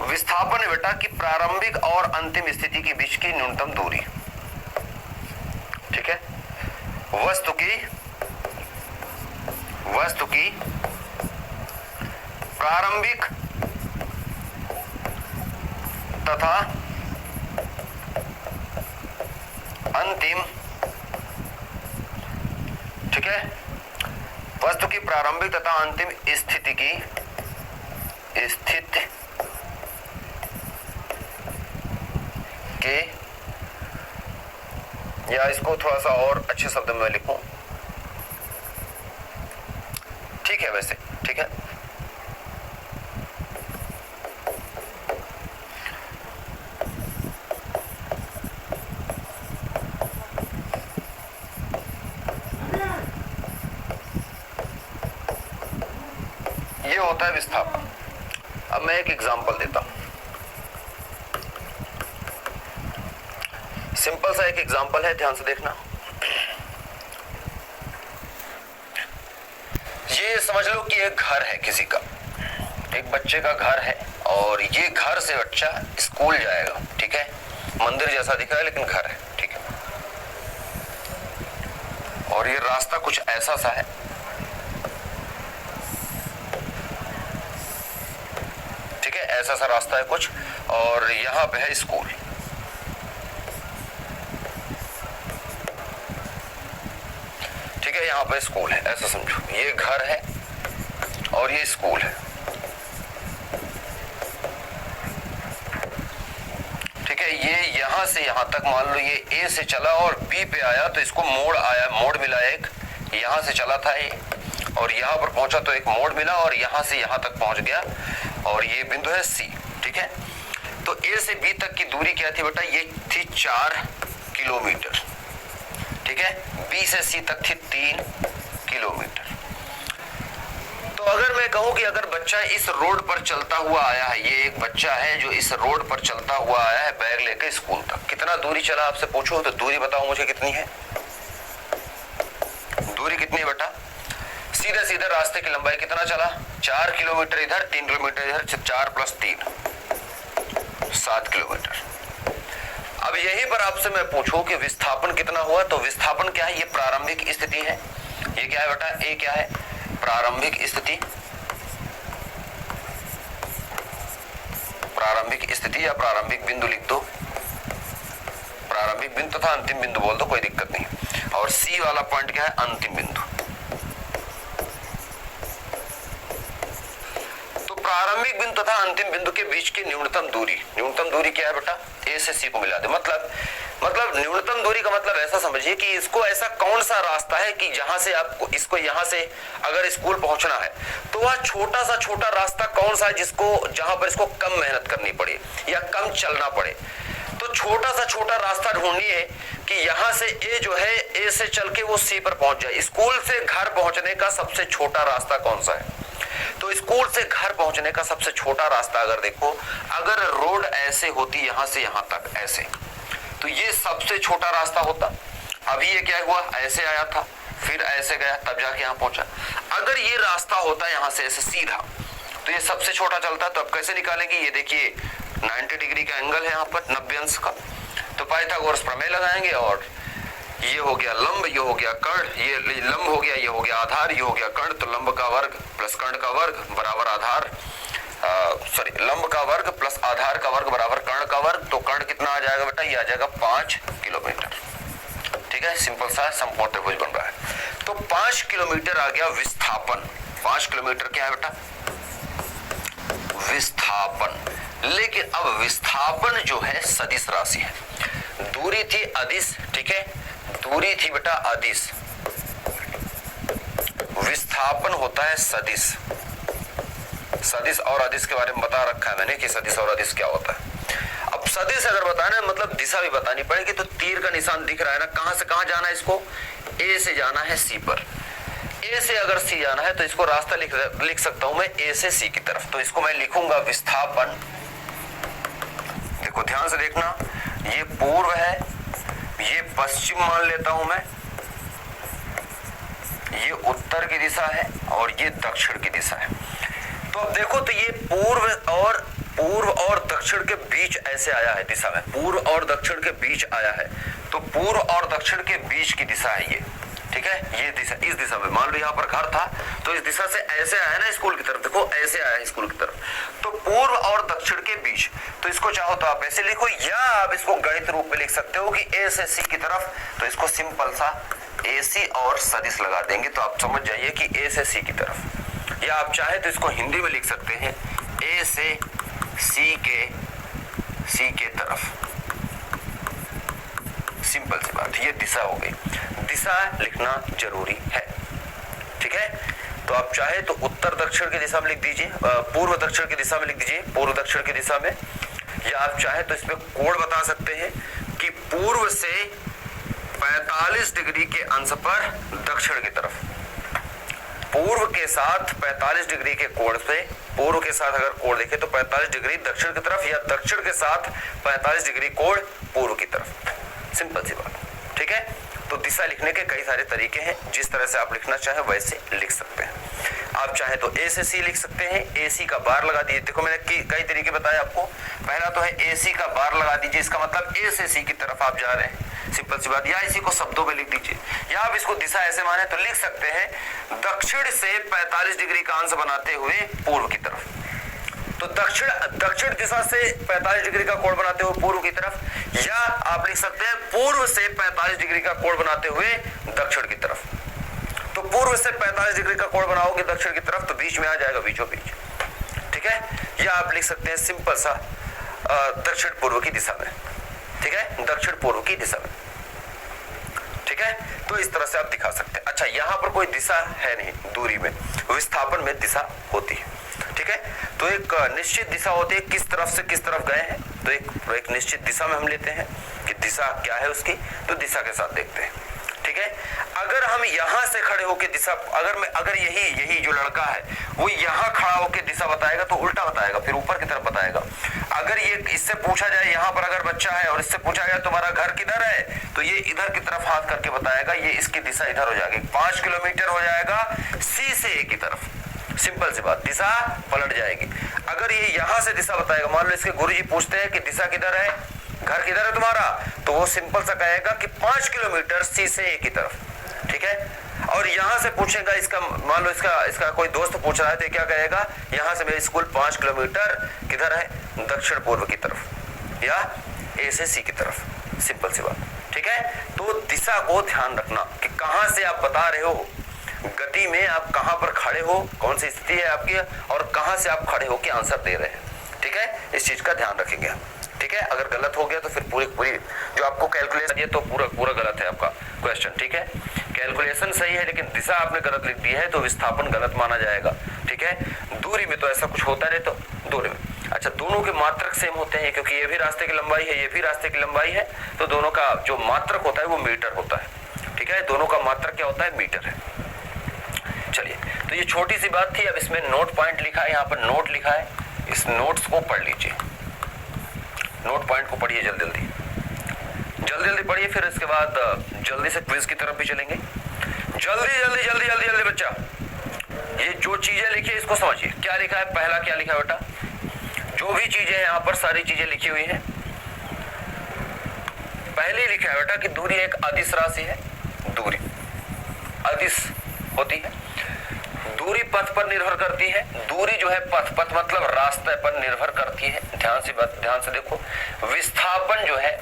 विस्थापन है बेटा कि प्रारंभिक और अंतिम स्थिति के बीच की न्यूनतम दूरी। ठीक है। वस्तु की प्रारंभिक तथा अंतिम, ठीक है, वस्तु की प्रारंभिक तथा अंतिम स्थिति के, या इसको थोड़ा सा और अच्छे शब्द में लिखूं, ठीक है, वैसे ठीक है। ये होता है विस्थापन। अब मैं एक एग्जांपल देता हूं। सिंपल सा एक एग्जांपल है, ध्यान से देखना। ये समझ लो कि एक घर है किसी का, एक बच्चे का घर है, और ये घर से बच्चा स्कूल जाएगा। ठीक है। मंदिर जैसा दिख रहा है लेकिन घर है। ठीक है। और ये रास्ता कुछ ऐसा सा है, ठीक है, ऐसा सा रास्ता है कुछ, और यहां पे है स्कूल। ठीक है, यहां पे स्कूल है, ऐसा समझो। ये घर है और ये स्कूल है। ठीक है। ये यहां से यहां तक मान लो ये ए से चला और बी पे आया तो इसको मोड़ आया, मोड़ मिला एक, यहां से चला था ये, और यहां पर पहुंचा तो एक मोड़ मिला, और यहां से यहां तक पहुंच गया, और ये बिंदु है सी। ठीक है। तो ए से बी तक की दूरी क्या थी बेटा? ये थी 4 किलोमीटर। ठीक है। बी से सी तक थी 3 किलोमीटर। तो अगर मैं कहूं कि अगर बच्चा इस रोड पर चलता हुआ आया है, ये एक बच्चा है जो इस रोड पर चलता हुआ आया है बैग लेकर स्कूल तक, कितना दूरी चला आपसे पूछो तो दूरी बताओ मुझे कितनी है? दूरी कितनी है बेटा? सीधे सीधे रास्ते की लंबाई कितना चला? 4 किलोमीटर इधर, 3 किलोमीटर इधर, 4 + 3 7 किलोमीटर। अब यहीं पर आपसे मैं पूछूं कि विस्थापन कितना हुआ, तो विस्थापन क्या है? ये प्रारंभिक स्थिति है। ये क्या है बेटा? ए क्या है? प्रारंभिक स्थिति। प्रारंभिक स्थिति या प्रारंभिक बिंदु लिख दो। प्रारंभिक बिंदु तथा अंतिम बिंदु बोल दो, कोई दिक्कत नहीं। और सी वाला पॉइंट क्या है? अंतिम बिंदु। तो प्रारंभिक बिंदु तथा अंतिम बिंदु के बीच की न्यूनतम दूरी, न्यूनतम दूरी क्या है बेटा? ए से सी को मिला दे। मतलब न्यूनतम दूरी का मतलब ऐसा समझिए कि इसको ऐसा कौन सा रास्ता है कि जहां से आपको इसको यहां से अगर स्कूल पहुंचना है तो वह छोटा सा छोटा रास्ता कौन सा है जिसको जहां पर इसको कम मेहनत करनी पड़े या कम चलना पड़े। तो छोटा सा छोटा रास्ता ढूंढिए कि यहां से ए जो है ए से चल के वो सी पर पहुंच जाए। स्कूल से घर पहुंचने का सबसे छोटा रास्ता कौन सा है? तो स्कूल से घर पहुंचने का सबसे छोटा रास्ता अगर देखो, अगर रोड ऐसे होती यहां से यहां तक ऐसे, तो ये सबसे छोटा रास्ता होता। अभी ये क्या हुआ? ऐसे आया था, फिर ऐसे गया, तब जाके यहां पहुंचा। अगर ये रास्ता होता यहां से ऐसे सीधा, तो ये सबसे छोटा चलता। तो अब कैसे निकालेंगे? ये देखिए 90 डिग्री का एंगल है यहाँ पर, 90 अंश का। तो पाइथागोरस प्रमेय लगाएंगे, और ये हो गया लंब, ये हो गया कर्ण, ये लंब हो गया, ये हो गया आधार, ये हो गया कर्ण। तो लंब का वर्ग प्लस कर्ण का वर्ग बराबर आधार, लंब का वर्ग प्लस आधार का वर्ग बराबर कर्ण का वर्ग। तो कर्ण कितना आ जाएगा बेटा? ये आ जाएगा 5 किलोमीटर। ठीक है। सिंपल सा समकोण त्रिभुज बन रहा है। तो 5 किलोमीटर आ गया विस्थापन। 5 किलोमीटर क्या है बेटा? विस्थापन। लेकिन अब विस्थापन जो है सदिश राशि है। दूरी थी अदिश। ठीक है। दूरी थी बेटा अदिश, विस्थापन होता है सदिश। सदिश और अदिश के बारे में बता रखा है मैंने कि सदिश और अदिश क्या होता है। अब सदिश अगर बताना है मतलब दिशा भी बतानी पड़ेगी। तो तीर का निशान दिख रहा है ना, कहां से कहां जाना है इसको, ए से जाना है सी पर। ए से अगर सी जाना है तो इसको रास्ता लिख सकता हूं मैं ए से सी की तरफ। तो इसको मैं लिखूंगा विस्थापन। देखो ध्यान से देखना, ये पूर्व है, ये पश्चिम मान लेता हूं मैं, ये उत्तर की दिशा है और ये दक्षिण की दिशा है। तो अब देखो तो ये पूर्व और दक्षिण के बीच ऐसे आया है दिशा में, पूर्व और दक्षिण के बीच आया है। तो पूर्व और दक्षिण के बीच की दिशा है ये, ठीक है। ये दिशा, इस दिशा में मान लो यहाँ पर घर था तो इस दिशा से ऐसे आया ना स्कूल की तरफ, देखो ऐसे आया है स्कूल की तरफ। तो पूर्व और दक्षिण के बीच, तो इसको चाहो तो आप ऐसे लिखो या आप इसको गणित रूप में लिख सकते हो कि ए से सी की तरफ। तो इसको सिंपल सा AC और सदिश लगा देंगे तो आप समझ जाइए कि ए से सी की तरफ। या आप चाहे तो इसको हिंदी में लिख सकते हैं ए से सी के तरफ। सिंपल सी बात, ये दिशा हो गई। दिशा लिखना जरूरी है, ठीक है। तो आप चाहे तो उत्तर दक्षिण की दिशा में लिख दीजिए, पूर्व दक्षिण की दिशा में लिख दीजिए, पूर्व दक्षिण की दिशा में। या आप चाहे तो इसमें कोण बता सकते हैं कि पूर्व से 45 डिग्री के अंश पर दक्षिण की तरफ। पूर्व के साथ 45 डिग्री के कोण से, पूर्व के साथ अगर कोण देखें तो 45 डिग्री दक्षिण की तरफ, या दक्षिण के साथ 45 डिग्री कोण पूर्व की तरफ। सिंपल सी बात, ठीक है। तो दिशा लिखने के कई सारे तरीके हैं, जिस तरह से आप लिखना चाहे वैसे लिख सकते हैं। आप चाहे तो ए से सी लिख सकते हैं, AC का बार लगा दीजिए। देखो मैंने कई तरीके बताए आपको। पहला तो है AC का बार लगा दीजिए, इसका मतलब ए से सी की तरफ आप जा रहे हैं, सिंपल सी बात। या इसी को शब्दों में लिख दीजिए, या आप इसको दिशा ऐसे माने तो लिख सकते हैं दक्षिण से 45 डिग्री का अंश बनाते हुए पूर्व की तरफ। तो दक्षिण दिशा से 45 डिग्री का कोण बनाते हुए पूर्व की तरफ, या आप लिख सकते हैं पूर्व से 45 डिग्री का कोण बनाते हुए दक्षिण की तरफ। तो पूर्व से 45 डिग्री का कोण बनाओगे दक्षिण की तरफ तो बीच में आ जाएगा, बीचों बीच, ठीक है। या आप लिख सकते हैं सिंपल सा दक्षिण पूर्व की दिशा में, ठीक है, दक्षिण पूर्व की दिशा में, ठीक है। तो इस तरह से आप दिखा सकते हैं। अच्छा, यहां पर कोई दिशा है नहीं दूरी में, विस्थापन में दिशा होती है, ठीक है। तो एक निश्चित दिशा होती है, किस तरफ से किस तरफ गए हैं। तो एक निश्चित दिशा में हम लेते हैं कि दिशा क्या है उसकी, तो दिशा के साथ देखते हैं, ठीक है। अगर हम यहां से खड़े होकर दिशा, अगर यही जो लड़का है वो यहां खड़ा होकर दिशा बताएगा तो उल्टा बताएगा, फिर ऊपर की तरफ बताएगा। अगर ये इससे पूछा जाए, यहां पर अगर बच्चा है और इससे पूछा जाए तुम्हारा घर किधर है, तो ये इधर की तरफ हाथ करके बताएगा, ये इसकी दिशा इधर हो जाएगी, 5 किलोमीटर हो जाएगा C से A की तरफ। सिंपल सी बात, दिशा पलट जाएगी। अगर ये यहां से दिशा बताएगा, मान लो इसके गुरुजी पूछते हैं कि दिशा किधर है, घर किधर है तुम्हारा, तो वो सिंपल सा कहेगा कि 5 किलोमीटर C से A की तरफ, ठीक है। और यहां से पूछेगा, इसका मान लो इसका कोई दोस्त पूछ रहा है तो क्या कहेगा, यहां से मेरा स्कूल 5 किलोमीटर किधर है, दक्षिण पूर्व की तरफ, या A से C की तरफ। सिंपल सी बात, ठीक है। तो दिशा को ध्यान रखना कि कहां से आप बता रहे हो, गति में आप कहां पर खड़े हो, कौन सी स्थिति है आपकी, और कहां से आप खड़े होकर आंसर दे रहे हैं, ठीक है। इस चीज का ध्यान रखेंगे, ठीक है। अगर गलत हो गया तो फिर पूरी जो आपको कैलकुलेशन है तो पूरा गलत है आपका क्वेश्चन, ठीक है। कैलकुलेशन सही है लेकिन दिशा आपने गलत लिख दी है तो विस्थापन गलत माना जाएगा, ठीक है। दूरी में तो ऐसा कुछ होता नहीं, तो दूरी में अच्छा दोनों के मात्रक सेम होते हैं, क्योंकि ये भी रास्ते की लंबाई है, ये भी रास्ते की लंबाई है, तो दोनों का जो मात्रक होता है वो मीटर होता है, ठीक है। दोनों का मात्रक क्या होता है, मीटर है। चलिए, तो ये छोटी सी बात थी। अब इसमें नोट पॉइंट लिखा है, यहाँ पर नोट लिखा है, इस नोट्स को पढ़ लीजिए, नोट पॉइंट को पढ़िए जल्दी पढ़िए। फिर इसके बाद जल्दी से क्विज की तरफ भी चलेंगे। जल्दी बच्चा, ये जो चीजें लिखी है इसको समझिए। क्या लिखा है, पहला क्या लिखा है बेटा, जो भी चीजें यहाँ पर सारी चीजें लिखी हुई हैं, पहले लिखा है बेटा कि दूरी एक अदिश राशि है, दूरी अदिश होती है, दूरी पथ पर निर्भर करती है। दूरी जो है पथ मतलब रास्ते पर निर्भर करती है। ध्यान से देखो, विस्थापन जो है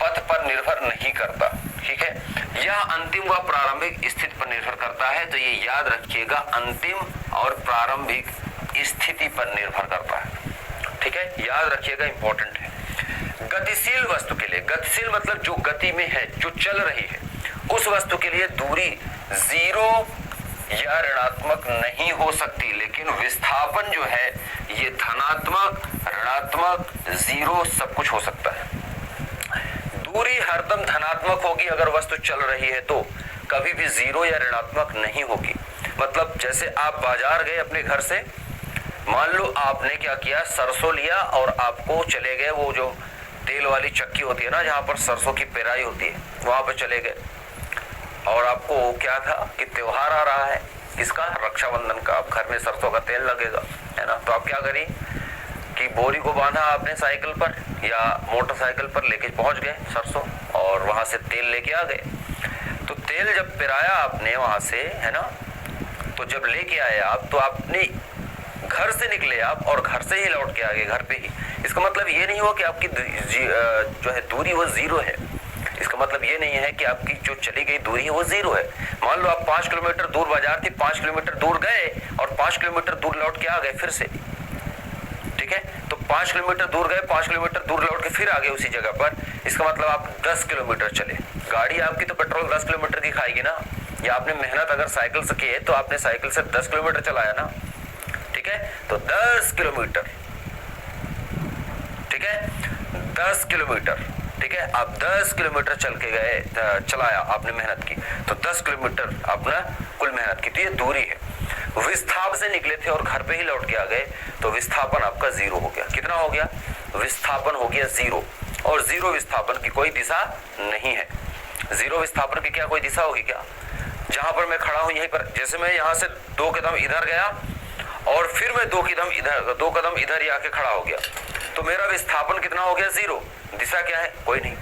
पथ पर निर्भर नहीं करता, ठीक है। यह अंतिम व प्रारंभिक स्थिति पर निर्भर करता है, तो ये याद रखिएगा, अंतिम और प्रारंभिक स्थिति पर निर्भर करता है, ठीक है, याद रखिएगा, इंपॉर्टेंट है। गतिशील वस्तु के लिए, गतिशील मतलब जो गति में है, जो चल रही है, उस वस्तु के लिए दूरी 0 या ऋणात्मक नहीं हो सकती, लेकिन विस्थापन जो है ये धनात्मक, ऋणात्मक, जीरो सब कुछ हो सकता है। दूरी हरदम धनात्मक होगी अगर वस्तु चल रही है, तो कभी भी जीरो या ऋणात्मक नहीं होगी। मतलब जैसे आप बाजार गए अपने घर से, मान लो आपने क्या किया, सरसों लिया और आपको चले गए, वो जो तेल वाली चक्की होती है ना जहां पर सरसों की पेराई होती है, वहां पर चले गए और आपको क्या था कि त्योहार आ रहा है, किसका, रक्षाबंधन का। अब घर में सरसों का तेल लगेगा, है ना, तो आप क्या करिए कि बोरी को बांधा आपने साइकिल पर या मोटरसाइकिल पर, लेके पहुंच गए सरसों और वहां से तेल लेके आ गए। तो तेल जब पिराया आपने वहां से, है ना, तो जब लेके आए आप, तो आपने घर से निकले आप और घर से ही लौट के आ गए, घर पे ही। इसका मतलब ये नहीं हुआ कि आपकी जो है दूरी वो जीरो है। इसका मतलब ये नहीं है कि आपकी जो चली गई दूरी है वो जीरो है। मान लो आप 5 किलोमीटर दूर बाजार थी, 5 किलोमीटर दूर गए और 5 किलोमीटर दूर लौट के आ गए फिर से, ठीक है। तो 5 किलोमीटर दूर गए, 5 किलोमीटर दूर लौट के फिर आ गए उसी जगह पर। इसका मतलब आप 10 किलोमीटर चले। गाड़ी आपकी तो पेट्रोल 10 किलोमीटर की खाएगी ना, या आपने मेहनत अगर साइकिल से की है तो आपने साइकिल से 10 किलोमीटर चलाया ना, ठीक है। तो 10 किलोमीटर, ठीक है, 10 किलोमीटर, ठीक है। आप 10 किलोमीटर चल के गए, चलाया आपने, मेहनत की, तो 10 किलोमीटर आपने कुल मेहनत की, तो ये दूरी है। विस्थापन से निकले थे और घर पे ही लौट के आ गए, तो विस्थापन आपका जीरो हो गया। कितना हो गया, विस्थापन हो गया जीरो। और जीरो विस्थापन की कोई दिशा नहीं है। जीरो विस्थापन की क्या कोई दिशा होगी क्या? जहां पर मैं खड़ा हूं यहीं पर, जैसे मैं यहां से 2 कदम इधर गया और फिर मैं 2 कदम इधर ही आके खड़ा हो गया, तो मेरा विस्थापन कितना हो गया, जीरो। दिशा क्या है, कोई नहीं।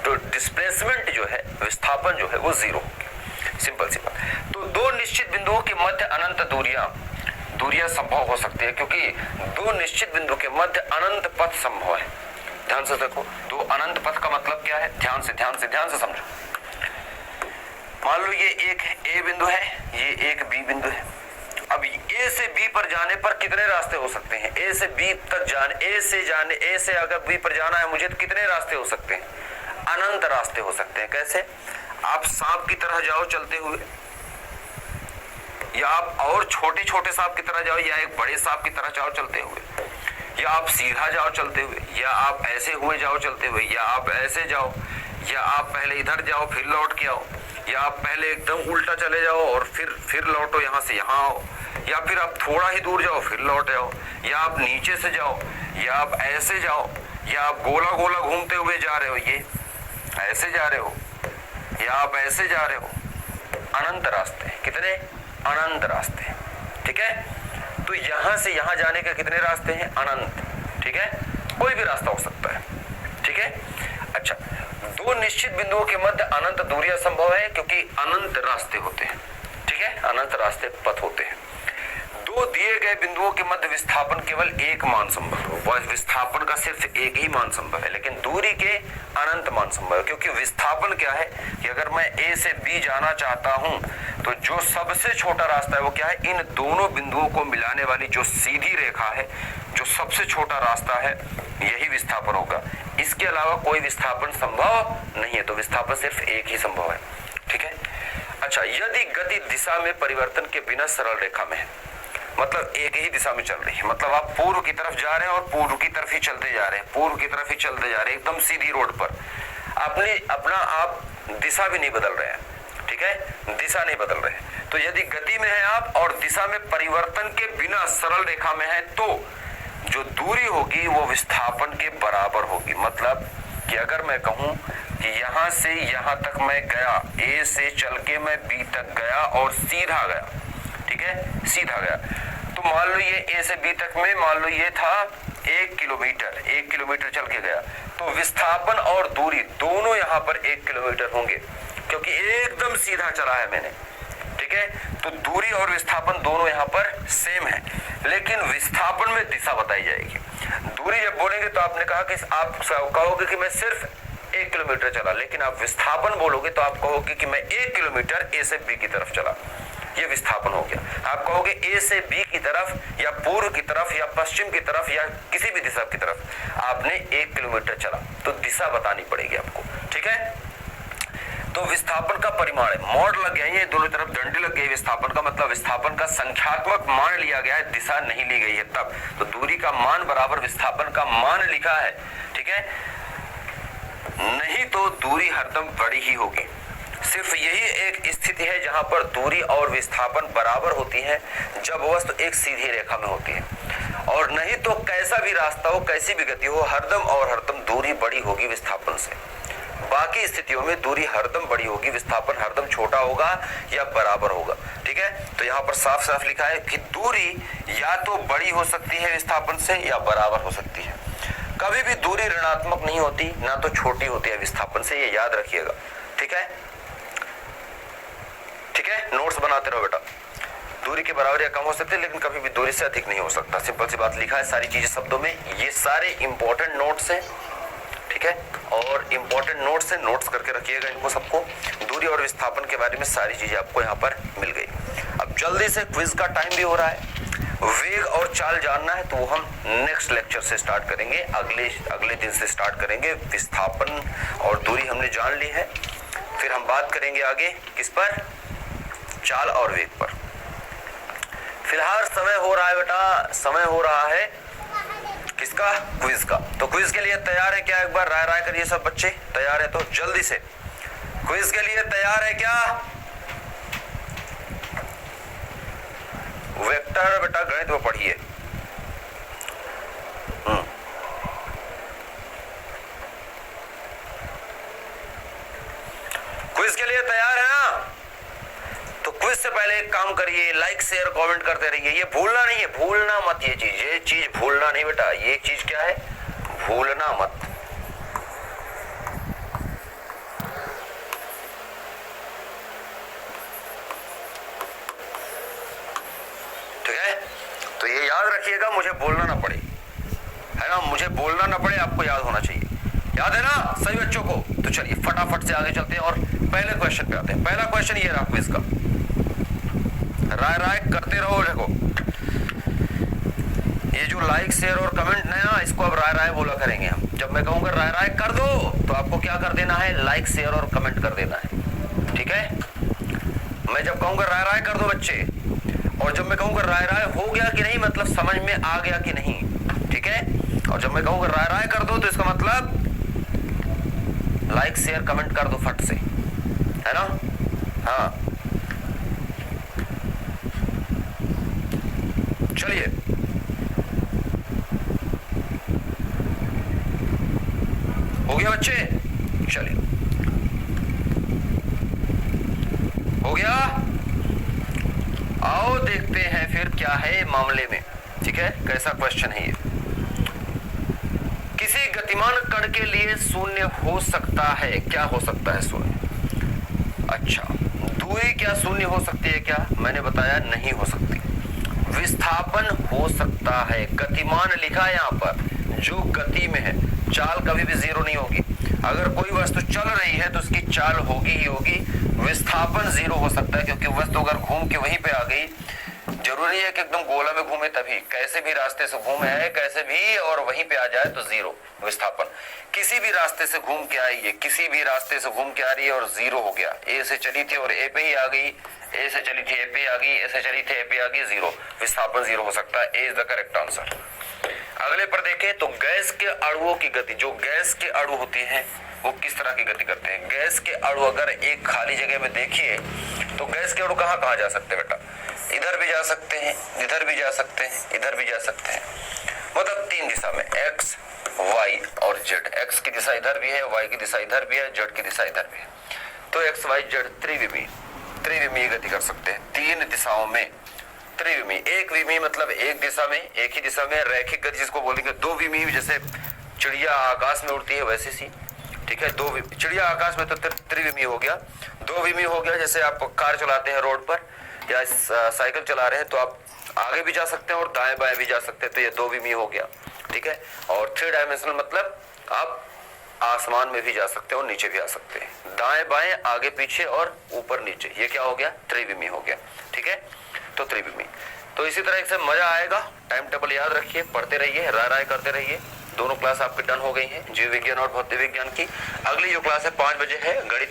तो डिस्प्लेसमेंट जो है, विस्थापन जो है वो जीरो हो गया। सिंपल सी बात। तो दो निश्चित बिंदुओं के मध्य अनंत दूरियां संभव हो सकती है, क्योंकि दो निश्चित बिंदु के मध्य अनंत पथ संभव है। ध्यान से देखो, दो अनंत पथ का मतलब क्या है, ध्यान से समझो। मान लो ये एक ए बिंदु है, ये एक बी बिंदु है। अब ए से बी पर जाने पर कितने रास्ते हो सकते हैं? ए से बी तक जाने, ए से अगर बी पर जाना है मुझे, तो कितने रास्ते हो सकते हैं? अनंत रास्ते हो सकते हैं। कैसे? आप सांप की तरह जाओ चलते हुए, या आप और छोटे छोटे सांप की तरह जाओ, या एक बड़े सांप की तरह जाओ चलते हुए, या आप सीधा जाओ चलते हुए, या आप ऐसे हुए जाओ चलते हुए, या आप ऐसे जाओ, या आप पहले इधर जाओ फिर लौट के आओ, या आप पहले एकदम उल्टा चले जाओ और फिर लौटो यहां से यहां आओ, या फिर आप थोड़ा ही दूर जाओ फिर लौट आओ, या आप नीचे से जाओ, या आप ऐसे जाओ, या आप गोला गोला घूमते हुए जा रहे हो, ये ऐसे जा रहे हो, या आप ऐसे जा रहे हो। अनंत रास्ते, कितने? अनंत रास्ते, ठीक है। तो यहां से यहां जाने के कितने रास्ते हैं? अनंत, ठीक है। कोई भी रास्ता हो सकता है, ठीक है। अच्छा, दो निश्चित बिंदुओं के मध्य अनंत दूरियां संभव है, क्योंकि अनंत रास्ते होते हैं, ठीक है, अनंत रास्ते पथ होते हैं। दो दिए गए बिंदुओं के मध्य विस्थापन केवल एक मान संभव है। वह विस्थापन का सिर्फ एक ही मान संभव है, लेकिन दूरी के अनंत मान संभव है। क्योंकि विस्थापन क्या है कि अगर मैं ए से बी जाना चाहता हूं, तो जो सबसे छोटा रास्ता है वो क्या है? इन दोनों बिंदुओं को मिलाने वाली जो सीधी रेखा है, जो सबसे छोटा रास्ता है, यही विस्थापन होगा। इसके अलावा कोई विस्थापन संभव नहीं है। तो विस्थापन सिर्फ एक ही संभव है, ठीक है। अच्छा, यदि गति दिशा में परिवर्तन के बिना सरल रेखा में है, मतलब एक ही दिशा में चल रही है, मतलब आप पूर्व की तरफ जा रहे हैं और पूर्व की तरफ ही चलते जा रहे हैं, पूर्व की तरफ ही चलते जा रहे हैं, एकदम सीधी रोड पर। अपना आप दिशा भी नहीं बदल रहे हैं, ठीक है, दिशा नहीं बदल रहे हैं। तो यदि गति में है आप और दिशा में परिवर्तन के बिना सरल रेखा में है, तो जो दूरी होगी वो विस्थापन के बराबर होगी। मतलब कि अगर मैं कहूं कि यहां से यहां तक मैं गया, ए से चल के मैं बी तक गया और सीधा गया, ठीक है, सीधा गया, तो मान लो ये ए से बी तक में, मान लो ये था 1 किलोमीटर चल के गया, तो विस्थापन और दूरी दोनों यहाँ पर 1 किलोमीटर होंगे, क्योंकि एकदम सीधा चला है मैंने, ठीक है। तो दूरी और विस्थापन दोनों यहाँ पर सेम है, लेकिन विस्थापन में दिशा बताई जाएगी। दूरी जब बोलेंगे तो आपने कहा कि आप कहोगे कि मैं सिर्फ 1 किलोमीटर चला, लेकिन आप विस्थापन बोलोगे तो आप कहोगे कि मैं 1 किलोमीटर ए से बी की तरफ चला, ये विस्थापन हो गया। आप कहोगे ए से बी की तरफ, या पूर्व की तरफ, या पश्चिम की तरफ, या किसी भी दिशा की तरफ आपने 1 किलोमीटर चला, तो दिशा बतानी पड़ेगी आपको, ठीक है। तो विस्थापन का परिमाण है, मॉड लग गया, ये दोनों तरफ डंडी लग गई विस्थापन का, मतलब विस्थापन का संख्यात्मक मान लिया गया है, दिशा नहीं ली गई है तब। तो दूरी का मान बराबर विस्थापन का मान लिखा है, ठीक है, नहीं तो दूरी हरदम बड़ी ही होगी। सिर्फ यही एक स्थिति है जहां पर दूरी और विस्थापन बराबर होती है, जब वस्तु एक सीधी रेखा में होती है, और नहीं तो कैसा भी रास्ता हो, कैसी भी गति हो, हरदम और हरदम दूरी बड़ी होगी विस्थापन से। बाकी स्थितियों में दूरी हरदम बड़ी होगी, विस्थापन हरदम छोटा होगा या बराबर होगा, ठीक है। तो यहाँ पर साफ साफ लिखा है कि दूरी या तो बड़ी हो सकती है विस्थापन से या बराबर हो सकती है। कभी भी दूरी ऋणात्मक नहीं होती, ना तो छोटी होती है विस्थापन से, ये याद रखिएगा, ठीक है। ठीक है, नोट्स बनाते रहो बेटा। दूरी के बराबर या कम हो सकती है, लेकिन कभी भी दूरी से अधिक नहीं हो सकता। सिंपल सी बात लिखा है, सारी चीजें शब्दों में। ये सारे इंपॉर्टेंट नोट्स हैं, ठीक है, और इंपॉर्टेंट नोट्स हैं, नोट्स करके रखिएगा इनको सबको। दूरी और विस्थापन के बारे में सारी चीजें आपको यहाँ पर मिल गई। अब जल्दी से क्विज का टाइम भी हो रहा है। वेग और चाल जानना है तो हम नेक्स्ट लेक्चर से स्टार्ट करेंगे, अगले दिन से स्टार्ट करेंगे। विस्थापन और दूरी हमने जान ली है, फिर हम बात करेंगे आगे किस पर, चाल और वेग पर। फिलहाल समय हो रहा है बेटा, समय हो रहा है किसका, क्विज का। तो क्विज के लिए तैयार है क्या, एक बार राय राय करिए सब बच्चे। तैयार है तो जल्दी से, क्विज के लिए तैयार है क्या। वेक्टर बेटा गणित में पढ़िए। क्विज के लिए तैयार है ना, तो क्विज से पहले एक काम करिए, लाइक शेयर कमेंट करते रहिए। ये भूलना नहीं है, भूलना मत, ये चीज भूलना नहीं बेटा। ये चीज क्या है, भूलना मत। ठीक है, तो ये याद रखिएगा, मुझे बोलना ना पड़े, है ना, मुझे बोलना ना पड़े, आपको याद होना चाहिए। याद है ना सभी बच्चों को। तो चलिए फटाफट से आगे चलते हैं और पहले क्वेश्चन पे आते हैं। पहला क्वेश्चन ये रहा क्विज का, राय राय करते रहो। देखो ये जो लाइक शेयर और कमेंट है ना, इसको अब राय राय बोला करेंगे हम। जब मैं कहूंगा राय राय कर दो तो आपको क्या कर देना है, लाइक शेयर और कमेंट कर देना है, ठीक है। मैं जब कहूंगा राय राय कर दो बच्चे, और जब मैं कहूंगा राय राय हो गया कि नहीं, मतलब समझ में आ गया कि नहीं, ठीक है। और जब मैं कहूंगा राय राय कर दो तो इसका मतलब लाइक शेयर कमेंट कर दो फट से, है ना। हाँ चलिए, हो गया बच्चे, चलिए हो गया। आओ देखते हैं फिर क्या है मामले में, ठीक है, कैसा क्वेश्चन है ये। किसी गतिमान कण के लिए शून्य हो सकता है, क्या हो सकता है शून्य। अच्छा, दूरी क्या शून्य हो सकती है क्या, मैंने बताया नहीं हो सकती। विस्थापन हो सकता है, गतिमान लिखा है यहाँ पर, जो गति में है। चाल कभी भी जीरो नहीं होगी, अगर कोई वस्तु चल रही है तो उसकी चाल होगी ही होगी। विस्थापन जीरो हो सकता है, क्योंकि वस्तु अगर घूम के वहीं पे आ गई, जरूरी है कि एकदम गोला में घूमे तभी, कैसे भी रास्ते से घूमे है कैसे भी, और वहीं पे आ जाए तो जीरो विस्थापन। किसी भी रास्ते से घूम के आई है, किसी भी रास्ते से घूम के आ रही है और जीरो हो गया। ए से चली थी और ए पे ही आ गई, ए से चली थी ए पे आ गई, ए से चली थी ए पे आ गई, जीरो। विस्थापन जीरो हो सकता है, ए इज द करेक्ट आंसर। अगले पर देखें तो गैस के अणुओं की गति, जो गैस के अणु होती हैं वो किस तरह की गति करते हैं। गैस के अणु अगर एक खाली जगह में देखिए तो गैस के अणु कहाँ कहाँ जा सकते हैं बेटा, इधर भी जा सकते हैं, इधर भी जा सकते हैं, इधर भी जा सकते हैं, मतलब तीन दिशा में, एक्स वाई और जेड। एक्स की दिशा इधर भी है, वाई की दिशा इधर भी है, जेड की दिशा इधर भी है। तो एक्स वाई जेड त्रिविमीय गति कर सकते हैं, तीन दिशाओं में त्रिविमीय। एक विमीय मतलब एक दिशा में, एक ही दिशा में। रैखिक गति जिसको बोलेंगे दो विमीय, जैसे चिड़िया आकाश में उड़ती है वैसे सी, ठीक है। दो चिड़िया आकाश में तो त्रिविमीय हो गया। दो विमीय हो गया, जैसे आप कार चलाते हैं रोड पर या साइकिल चला रहे हैं तो आप आगे भी जा सकते हैं और दाएं बाएं भी जा सकते हैं, तो ये दो विमीय हो गया, ठीक है। और थ्री डायमेंशनल मतलब आप आसमान में भी जा सकते हैं और नीचे भी आ सकते हैं, दाएं बाएं आगे पीछे और ऊपर नीचे, ये क्या हो गया, त्रिविमीय हो गया, ठीक है। तो त्रिविमीय, तो इसी तरह से मजा आएगा। टाइम टेबल याद रखिए, पढ़ते रहिए, राय राय करते रहिए। दोनों क्लास आपकी डन हो गई हैं, जीव विज्ञान और भौतिक विज्ञान की। अगली जो क्लास है 5 बजे है, गणित